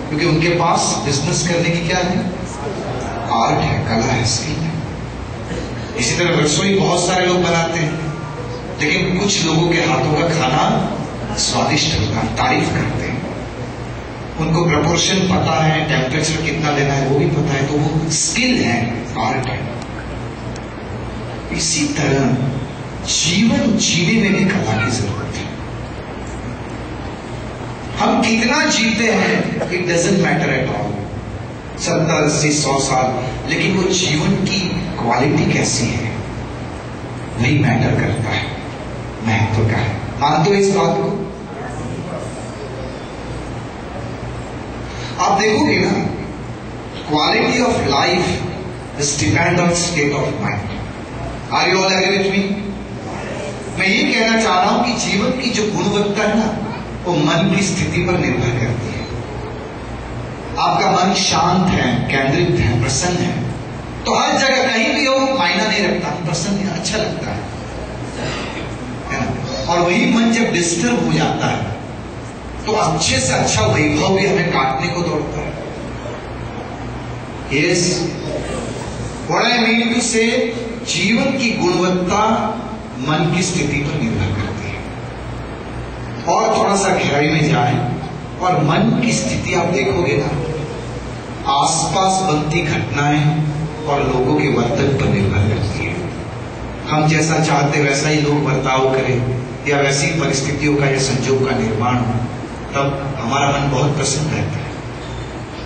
क्योंकि उनके पास बिजनेस करने की क्या है, आर्ट है, कला है, स्किल है। इसी तरह रसोई बहुत सारे लोग बनाते हैं, लेकिन कुछ लोगों के हाथों का खाना स्वादिष्ट होता है, तारीफ करते हैं, उनको प्रपोर्शन पता है, टेम्परेचर कितना देना है वो भी पता है, तो वो स्किल है, आर्ट है। इसी तरह जीवन जीने में भी कला की जरूरत है। हम कितना जीते हैं it doesn't matter at all, 70, 80, 100 साल, लेकिन वो जीवन की क्वालिटी कैसी है वही मैटर करता है, महत्व का है। मानते हो इस बात को? आप देखोगे ना, quality of life is depend on state of mind. Are you all agree with me? मैं ये कहना चाह रहा हूं कि जीवन की जो गुणवत्ता है ना, वो मन की स्थिति पर निर्भर करती है। आपका मन शांत है, केंद्रित है, प्रसन्न है, तो हर जगह कहीं भी हो मायना नहीं रखता, प्रसन्न है, अच्छा लगता है ना। और वही मन जब डिस्टर्ब हो जाता है तो अच्छे से अच्छा वैभव भी हमें काटने को दौड़ता है। Yes, what I mean to say, जीवन की गुणवत्ता मन की स्थिति पर निर्भर करती है। और थोड़ा सा गहराई में जाए और मन की स्थिति आप देखोगे ना, आसपास बनती घटनाएं और लोगों के वर्तन पर निर्भर करती है। हम जैसा चाहते वैसा ही लोग बर्ताव करें, या वैसी परिस्थितियों का या संजोग का निर्माण हो, तब हमारा मन बहुत प्रसन्न रहता है।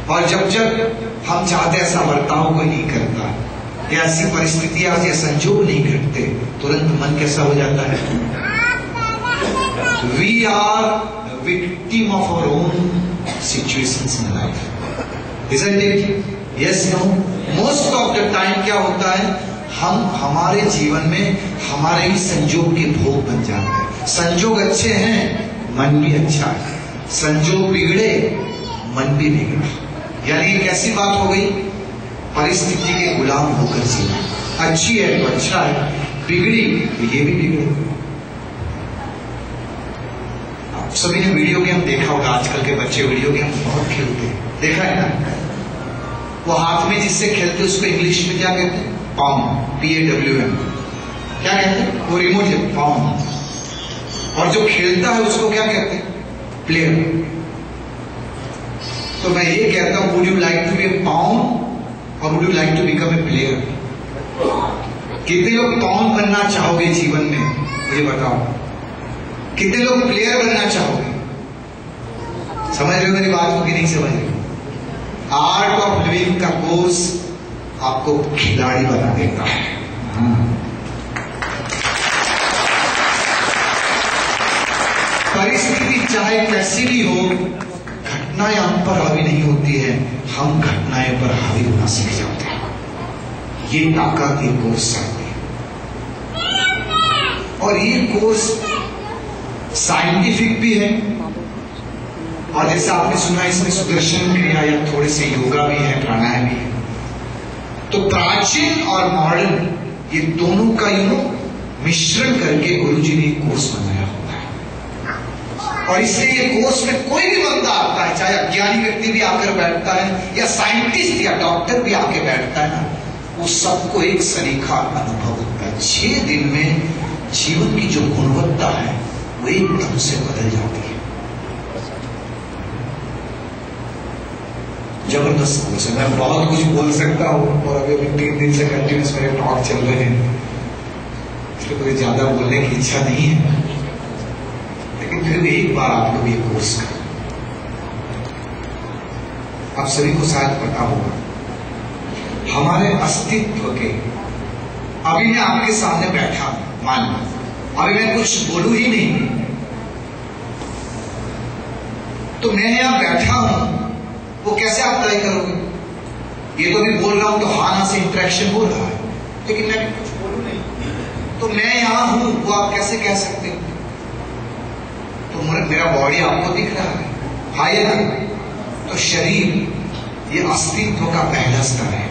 और जब जब हम चाहते ऐसा बर्ताव कोई नहीं करता, या ऐसी परिस्थितियां या संजोग नहीं घटते, तुरंत मन कैसा हो जाता है? We are victim of our own situations in life, isn't it? Yes, no? Most of the time क्या होता है, हम हमारे जीवन में हमारे ही संजोग के भोग बन जाते हैं। संजोग अच्छे हैं, मन भी अच्छा है, संजोग बिगड़े, मन भी बिगड़ा। यानी एक ऐसी बात हो गई, परिस्थिति के गुलाम होकर जीना। अच्छी है तो अच्छा है, बिगड़ी तो ये भी बिगड़े। आप सभी ने वीडियो गेम देखा होगा, आजकल के बच्चे वीडियो गेम बहुत खेलते हैं, देखा है ना? वो हाथ में जिससे खेलते उसको इंग्लिश में क्या कहते हैं? Palm, PAWM। क्या कहते हैं? वो रिमोट है, पाम। और जो खेलता है उसको क्या कहते हैं? प्लेयर। तो मैं ये कहता हूं, would you like to be a pawn or would you like to become a player? कितने लोग पाम बनना चाहोगे जीवन में, मुझे बताओ। कितने लोग प्लेयर बनना चाहोगे? समझ रहे हो मेरी बात को कि नहीं समझ रहे? आर्ट ऑफ लिविंग का कोर्स आपको खिलाड़ी बना देता है। परिस्थिति चाहे कैसी भी हो, घटनाएं हम पर हावी नहीं होती है, हम घटनाएं पर हावी होना सीख जाते हैं। ये ताकत ये कोर्स है, और ये कोर्स साइंटिफिक भी है। और जैसे आपने सुना, इसमें सुदर्शन क्रिया या थोड़े से योगा भी है, प्राणायाम भी है। तो प्राचीन और मॉडर्न ये दोनों का मिश्रण करके गुरुजी ने एक कोर्स बनाया हुआ है। और इसलिए ये कोर्स में कोई भी बंदा आता है, चाहे अज्ञानी व्यक्ति भी आकर बैठता है या साइंटिस्ट या डॉक्टर भी आके बैठता है ना, वो सबको एक सलीका अनुभव होता है। 6 दिन में जीवन की जो गुणवत्ता है वो एकदम से बदल जाती है। जबरदस्त कोर्स है। मैं बहुत कुछ बोल सकता हूँ, और अभी 3 दिन से कंटिन्यूस मेरे टॉक चल रहे हैं, इसलिए कोई ज्यादा बोलने की इच्छा नहीं है, लेकिन फिर भी एक बार आप लोग ये कोर्स करें। आप सभी को शायद पता होगा, हमारे अस्तित्व के, अभी मैं आपके सामने बैठा, मान लो अभी मैं कुछ बोलूं ही नहीं, तो मैं यहां बैठा हूं, वो कैसे आप तय करोगे? ये तो भी बोल रहा हूं तो हाँ ना से इंटरेक्शन हो रहा है, लेकिन मैं कुछ बोलूं नहीं, तो मैं यहां हूं वो आप कैसे कह सकते हो? तो मेरा बॉडी आपको दिख रहा है, हाँ या ना? तो शरीर ये अस्तित्व का पहला स्तर है।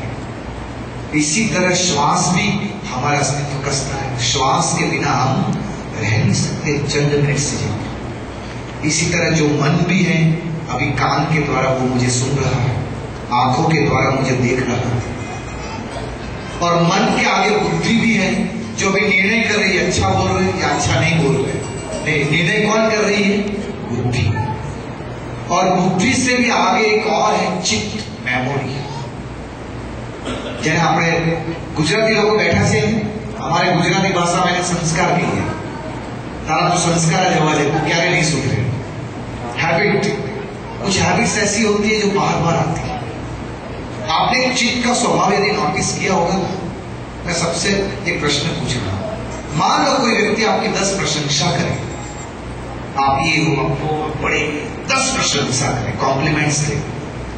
इसी तरह श्वास भी हमारा अस्तित्व का स्तर है। श्वास के बिना हम रह नहीं सकते चंद मिनट से ज्यादा। इसी तरह जो मन भी है अभी कान के द्वारा वो मुझे सुन रहा है, आंखों के द्वारा मुझे देख रहा है, और मन के आगे बुद्धि भी है जो भी निर्णय कर रही है, अच्छा बोल रहे हैं या अच्छा नहीं बोल रहे हैं। निर्णय कौन कर रही है? बुद्धि। और बुद्धि से भी आगे एक और है चित्त, मेमोरी। જેને આપણે ગુજરાતી લોકો બેઠા છે, અમારે ગુજરાતી ભાષા માં એને સંસ્કાર કહીએ। તારા તો સંસ્કાર જ હોવા જોઈએ, તું ક્યારે નહીં સુધરે। हैबिट, कुछ हैबिट्स ऐसी होती है जो बार बार आती है। आपने चित्त का स्वभाव यदि नोटिस किया होगा, मैं सबसे एक प्रश्न पूछ रहा हूं। मान लो कोई व्यक्ति आपकी 10 प्रशंसा करे, आप ये हो बड़े 10 प्रशंसा करें, कॉम्प्लीमेंट्स दे,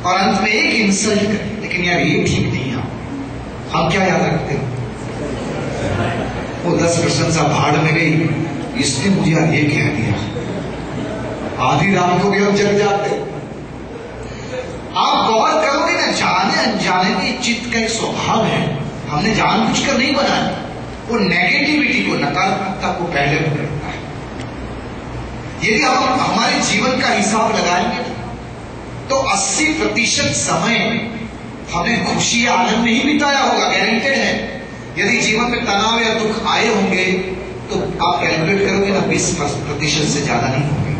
और अंत में एक इंसल्ट करें, लेकिन यार ये ठीक नहीं है। हम क्या याद रखते हैं? वो 10 प्रशंसा भाड़ में गई, इसने मुझे ये कह दिया। आधी रात को भी हम जग जाते। आप गौर करोगे ना, जाने अनजाने में चित्त का एक स्वभाव है, हमने जानबूझकर नहीं बनाया। वो नेगेटिविटी को, नकारात्मकता को पहले पकड़ता है। यदि हम हमारे जीवन का हिसाब लगाएंगे तो 80% समय हमने खुशी या आनंद नहीं बिताया होगा, गारंटेड है। यदि जीवन में तनाव या दुख आए होंगे तो आप कैलकुलेट करोगे ना, 20% से ज्यादा नहीं होंगे।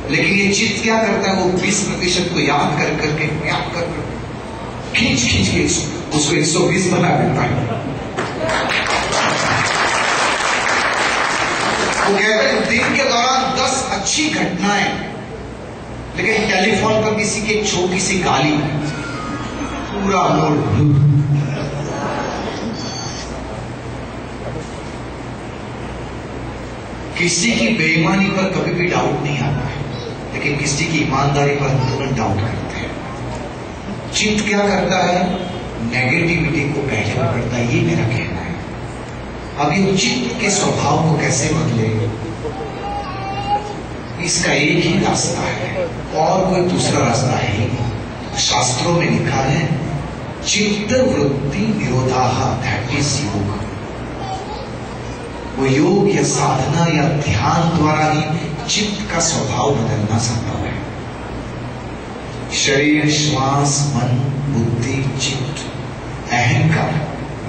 लेकिन ये चित्त क्या करता है? वो 20% को याद कर करके खींच खींच के उसको 120 बना देता है। वो कहते हैं दिन के दौरान 10 अच्छी घटनाएं, लेकिन टेलीफोन पर किसी की छोटी सी गाली पूरा मूड। किसी की बेईमानी पर कभी भी डाउट नहीं आता है, लेकिन किसी की ईमानदारी पर तुरंत डाउट करते हैं। चित्त क्या करता है? नेगेटिविटी को पहले पकड़ता है, ये मेरा कहना है। अब ये चित्त के स्वभाव को कैसे बदले, इसका एक ही रास्ता है, और कोई दूसरा रास्ता है ही नहीं। शास्त्रों में लिखा है चित्त वृत्ति निरोधाः, दैट इज योग। वो योग या साधना या ध्यान द्वारा ही चित्त का स्वभाव बदलना संभव है। शरीर, श्वास, मन, बुद्धि, चित्त, अहंकार।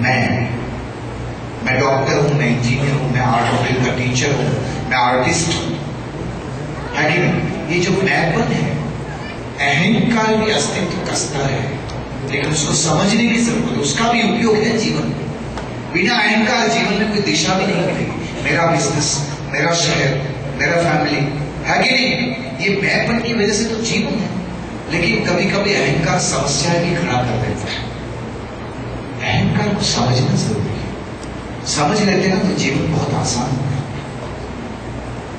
मैं डॉक्टर हूं, मैं इंजीनियर हूं, मैं आर्ट ऑफ लिविंग का टीचर हूं, मैं आर्टिस्ट हूं, है कि नहीं? ये जो मैंपन है, अहंकार भी अस्तित्व का स्तर है, लेकिन उसको समझने की जरूरत है। उसका भी उपयोग है जीवन में। बिना अहंकार जीवन में कोई दिशा भी नहीं मिलेगी। मेरा बिजनेस, मेरा शहर, मेरा फैमिली, है कि नहीं? ये मैंपन की वजह से तो जीवन है, लेकिन कभी कभी अहंकार समस्याएं भी खड़ा कर देता है। अहंकार को समझना जरूरी है। समझ लेते ना तो जीवन बहुत आसान होता है।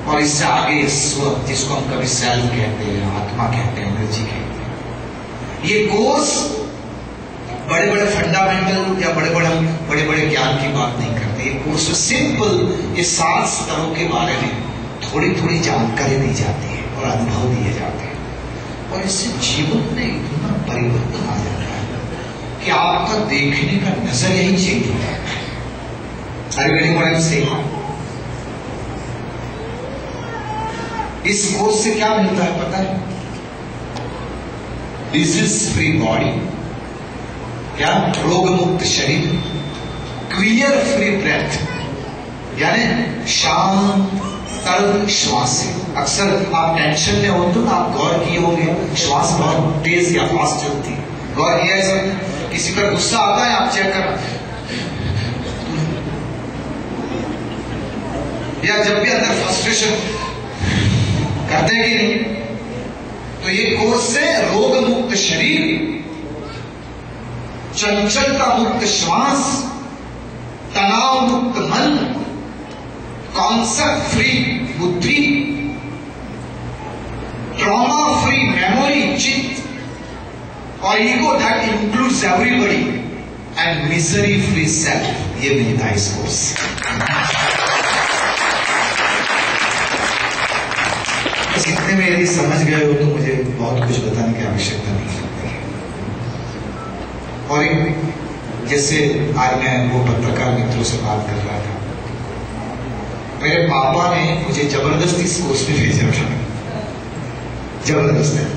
और इससे आगे स्व, जिसको हम कभी सेल्फ कहते हैं, आत्मा कहते हैं, एनर्जी कहते हैं। ये कोर्स बड़े बड़े फंडामेंटल या बड़े बड़े ज्ञान की बात नहीं करते। ये कोर्स सिंपल, ये 7 स्तरों के बारे में थोड़ी थोड़ी जानकारी दी जाती है और अनुभव दिए जाते हैं, और इससे जीवन में इतना परिवर्तन आ जाता है कि आपका देखने का नजरिया ही चेंज हो जाता है। Are you getting what I'm saying? इस कोर्स से क्या मिलता है पता है? डिजीज फ्री बॉडी, क्या? रोग मुक्त शरीर, क्लियर फ्री ब्रेथ, यानी शांत तरल श्वास। अक्सर आप टेंशन में होते हो, आप गौर किए होंगे श्वास बहुत तेज या फास्ट चलती है। गौर किया है सब? किसी पर गुस्सा आता है, आप चेक करना, या जब भी अंदर फ्रस्ट्रेशन करते हैं कि नहीं? तो ये कोर्स से रोग मुक्त शरीर, चंचलता मुक्त श्वास, तनाव मुक्त मन, कॉन्सेप्ट फ्री बुद्धि, ट्रॉमा फ्री मेमोरी चित्त, और ego that includes everybody, and misery free self, ये मिलता है इस कोर्स से। इतने में यदि समझ गए हो तो मुझे बहुत कुछ बताने की आवश्यकता नहीं है। और एक, जैसे आज मैं वो पत्रकार मित्रों से बात कर रहा था, मेरे पापा ने मुझे जबरदस्ती इस कोर्स में भेजा था। जबरदस्त है।